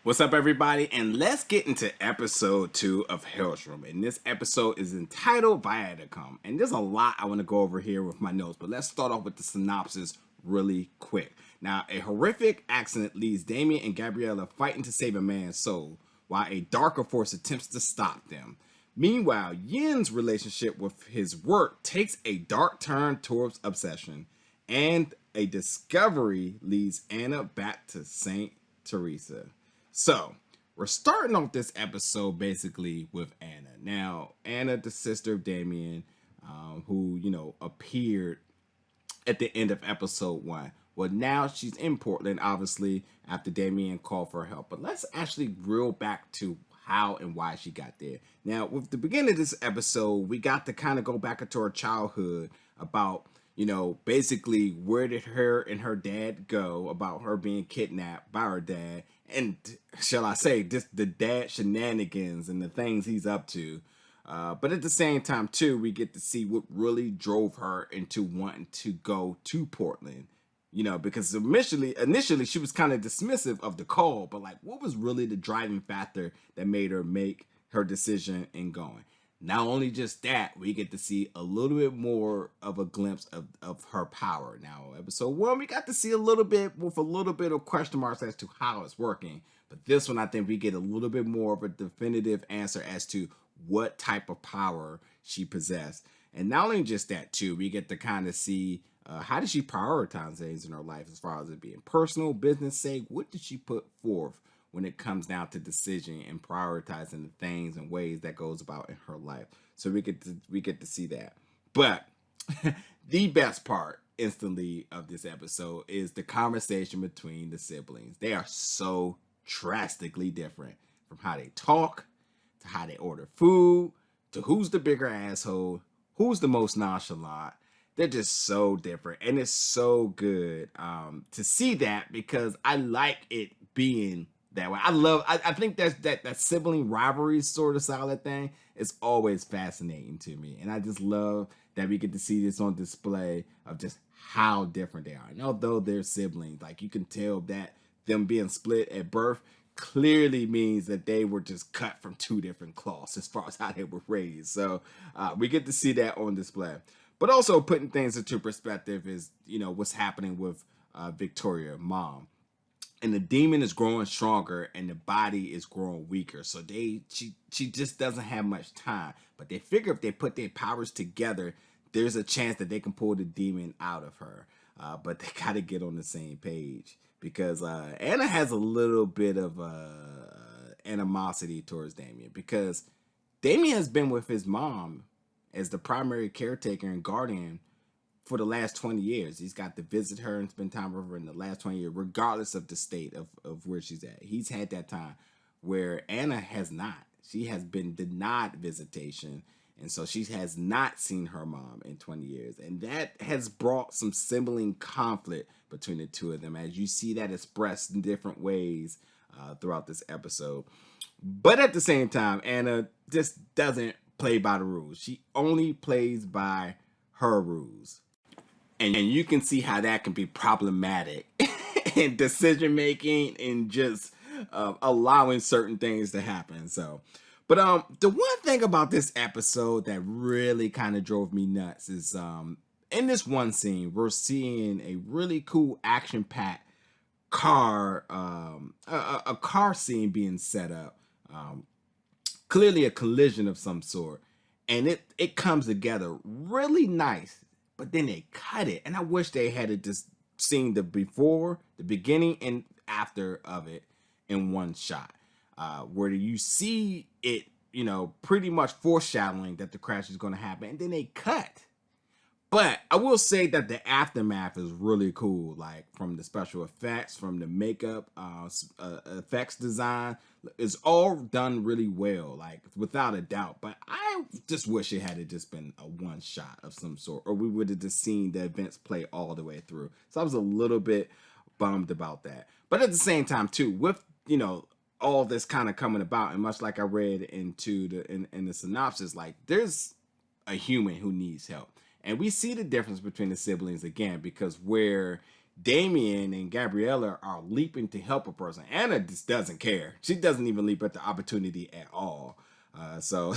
What's up, everybody? And let's get into episode 2 of Helstrom. And this episode is entitled Viaticum. And there's a lot I want to go over here with my notes, but let's start off with the synopsis really quick. Now, a horrific accident leaves Daimon and Gabriella fighting to save a man's soul, while a darker force attempts to stop them. Meanwhile, Yin's relationship with his work takes a dark turn towards obsession, and a discovery leads Anna back to St. Teresa. So, we're starting off this episode basically with Anna. Now, Anna, the sister of Damien, who, appeared at the end of episode 1. Well, now she's in Portland, obviously, after Damien called for help. But let's actually reel back to how and why she got there. Now, with the beginning of this episode, we got to kind of go back into her childhood about, basically where did her and her dad go, about her being kidnapped by her dad, and shall I say, just the dad shenanigans and the things he's up to. But at the same time, too, we get to see what really drove her into wanting to go to Portland. Because initially she was kind of dismissive of the call, but like, what was really the driving factor that made her make her decision in going? Not only just that, we get to see a little bit more of a glimpse of her power. Now, episode 1, we got to see a little bit with a little bit of question marks as to how it's working. But this one, I think we get a little bit more of a definitive answer as to what type of power she possessed. And not only just that, too, we get to kind of see how did she prioritize things in her life as far as it being personal, business sake. What did she put forth when it comes down to decision and prioritizing the things and ways that goes about in her life? So we get to see that. But the best part instantly of this episode is the conversation between the siblings. They are so drastically different, from how they talk to how they order food to who's the bigger asshole, who's the most nonchalant. They're just so different, and it's so good to see that, because I like it being that way. I think that sibling rivalry sort of solid thing is always fascinating to me, and I just love that we get to see this on display of just how different they are. And although they're siblings, like, you can tell that them being split at birth clearly means that they were just cut from two different cloths as far as how they were raised. So we get to see that on display. But also putting things into perspective is, what's happening with Victoria, mom. And the demon is growing stronger and the body is growing weaker. So she just doesn't have much time. But they figure if they put their powers together, there's a chance that they can pull the demon out of her. But they got to get on the same page, because Anna has a little bit of animosity towards Damien, because Damien has been with his mom as the primary caretaker and guardian for the last 20 years. He's got to visit her and spend time with her in the last 20 years, regardless of the state of where she's at. He's had that time where Anna has not. She has been denied visitation, and so she has not seen her mom in 20 years. And that has brought some sibling conflict between the two of them, as you see that expressed in different ways throughout this episode. But at the same time, Anna just doesn't play by the rules. She only plays by her rules. And you can see how that can be problematic in decision making and just allowing certain things to happen. So, but the one thing about this episode that really kind of drove me nuts is in this one scene, we're seeing a really cool action-packed car, a car scene being set up. Clearly a collision of some sort, and it comes together really nice, but then they cut it, and I wish they had just seen the before, the beginning, and after of it in one shot, where you see it, pretty much foreshadowing that the crash is going to happen, and then they cut. But I will say that the aftermath is really cool, like from the special effects, from the makeup, effects design. It's all done really well, like, without a doubt. But I just wish it had just been a one shot of some sort, or we would have just seen the events play all the way through. So I was a little bit bummed about that. But at the same time, too, with, all this kind of coming about, and much like I read into in the synopsis, like, there's a human who needs help. And we see the difference between the siblings again, because where Damien and Gabriella are leaping to help a person. Anna just doesn't care. She doesn't even leap at the opportunity at all. So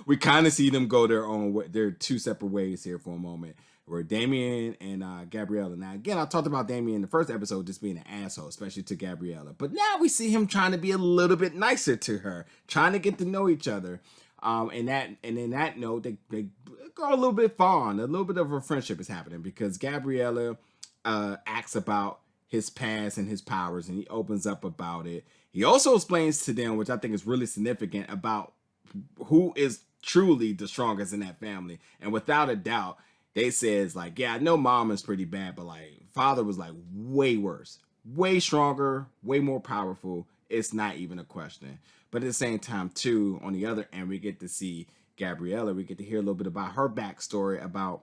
we kind of see them go their own way. They're two separate ways here for a moment. Where Damien and Gabriella. Now, again, I talked about Damien in the first episode just being an asshole, especially to Gabriella. But now we see him trying to be a little bit nicer to her, trying to get to know each other. And in that note, they go a little bit fond. A little bit of a friendship is happening because Gabriella asks about his past and his powers, and he opens up about it. He also explains to them, which I think is really significant, about who is truly the strongest in that family. And without a doubt, they says like, yeah, I know mom is pretty bad, but like father was like way worse, way stronger, way more powerful. It's not even a question. But at the same time, too, on the other end, we get to see Gabriella. We get to hear a little bit about her backstory, about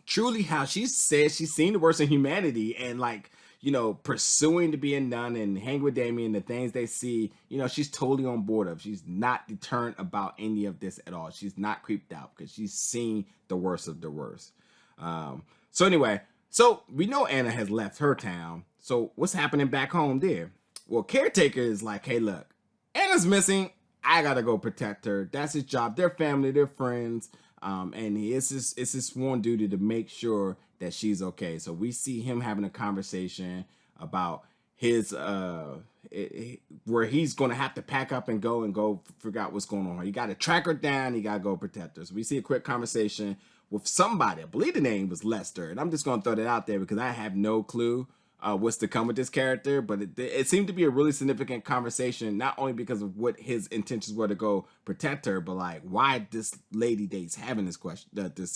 truly how she says she's seen the worst in humanity, and like, you know, pursuing to be a nun and hang with Damien, the things they see, you know, she's totally on board of. She's not deterrent about any of this at all. She's not creeped out because she's seen the worst of the worst. So anyway, so we know Anna has left her town. So what's happening back home there? Well, caretaker is like, hey, look, Anna's missing. I gotta go protect her. That's his job. They're family. They're friends. And it's his sworn duty to make sure that she's okay. So we see him having a conversation about his where he's going to have to pack up and go figure out what's going on. You got to track her down. You got to go protect her. So we see a quick conversation with somebody. I believe the name was Lester, and I'm just going to throw that out there because I have no clue what's to come with this character, but it seemed to be a really significant conversation, not only because of what his intentions were to go protect her, but like why this lady that he's having this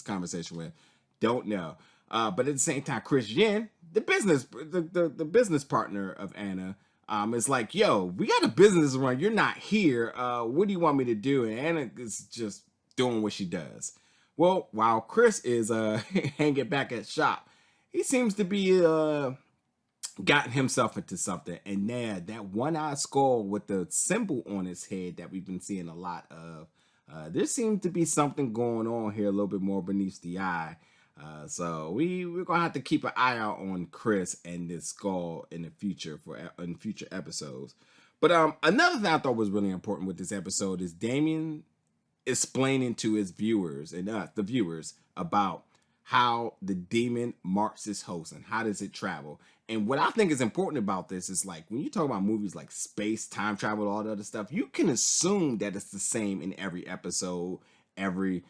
conversation with, don't know. But at the same time, Chris Yen, the business partner of Anna, is like, yo, we got a business to run. You're not here. What do you want me to do? And Anna is just doing what she does. Well, while Chris is hanging back at shop, he seems to be gotten himself into something. And now that one-eyed skull with the symbol on his head that we've been seeing a lot of, there seems to be something going on here a little bit more beneath the eye. So we're gonna have to keep an eye out on Chris and this skull in the future in future episodes. But another thing I thought was really important with this episode is Damien explaining to his viewers and the viewers about how the demon marks its host and how does it travel. And what I think is important about this is like when you talk about movies like space, time travel, all the other stuff, you can assume that it's the same in every episode, every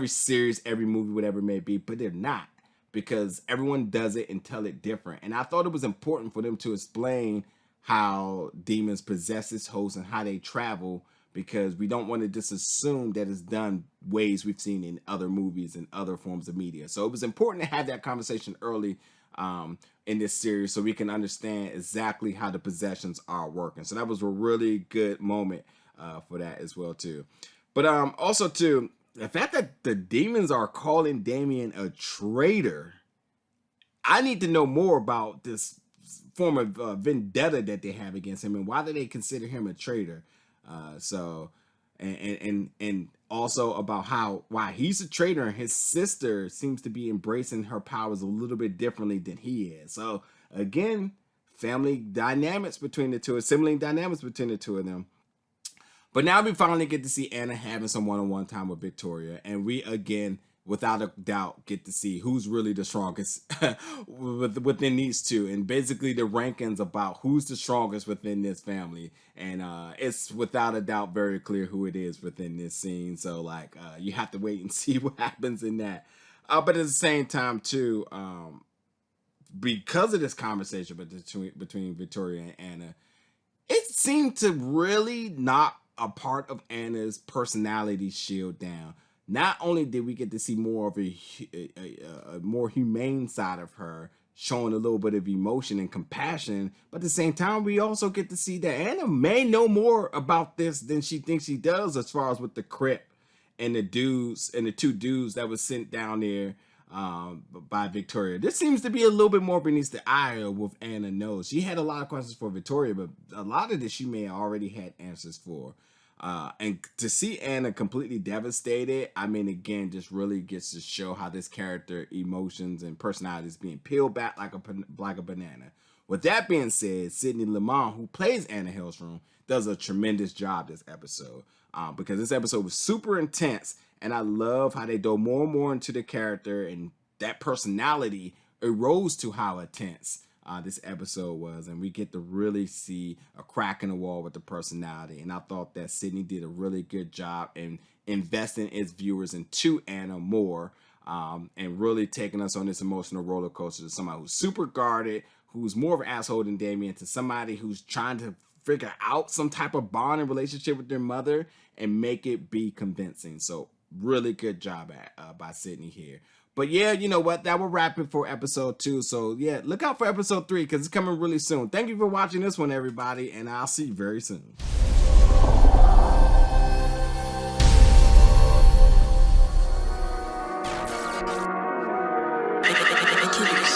series, every movie, whatever it may be, but they're not, because everyone does it and tell it different. And I thought it was important for them to explain how demons possess its host and how they travel, because we don't want to just assume that it's done ways we've seen in other movies and other forms of media. So it was important to have that conversation early in this series so we can understand exactly how the possessions are working. So that was a really good moment for that as well too. But also too, the fact that the demons are calling Damien a traitor, I need to know more about this form of vendetta that they have against him and why do they consider him a traitor. And also about why he's a traitor and his sister seems to be embracing her powers a little bit differently than he is. So again, family dynamics between the two, sibling dynamics between the two of them. But now we finally get to see Anna having some one-on-one time with Victoria, and we again, without a doubt, get to see who's really the strongest within these two, and basically the rankings about who's the strongest within this family. And it's without a doubt very clear who it is within this scene. So like you have to wait and see what happens in that. But at the same time too, because of this conversation between Victoria and Anna, it seemed to really knock a part of Anna's personality shield down. Not only did we get to see more of a more humane side of her, showing a little bit of emotion and compassion, but at the same time, we also get to see that Anna may know more about this than she thinks she does, as far as with the crypt and the dudes and the two dudes that was sent down there by Victoria. This seems to be a little bit more beneath the eye of what Anna knows. She had a lot of questions for Victoria, but a lot of this she may have already had answers for. And to see Anna completely devastated, I mean, again, just really gets to show how this character emotions and personality is being peeled back like a banana. With that being said, Sydney Lemon, who plays Anna Helstrom, does a tremendous job this episode, because this episode was super intense, and I love how they dove more and more into the character, and that personality arose to how intense this episode was, and we get to really see a crack in the wall with the personality. And I thought that Sydney did a really good job in investing its viewers into Anna more, and really taking us on this emotional roller coaster to somebody who's super guarded, who's more of an asshole than Damien, to somebody who's trying to figure out some type of bond and relationship with their mother and make it be convincing. So really good job by Sydney here. But yeah, you know what? That will wrap it for episode 2. So yeah, look out for episode 3 because it's coming really soon. Thank you for watching this one, everybody, and I'll see you very soon. I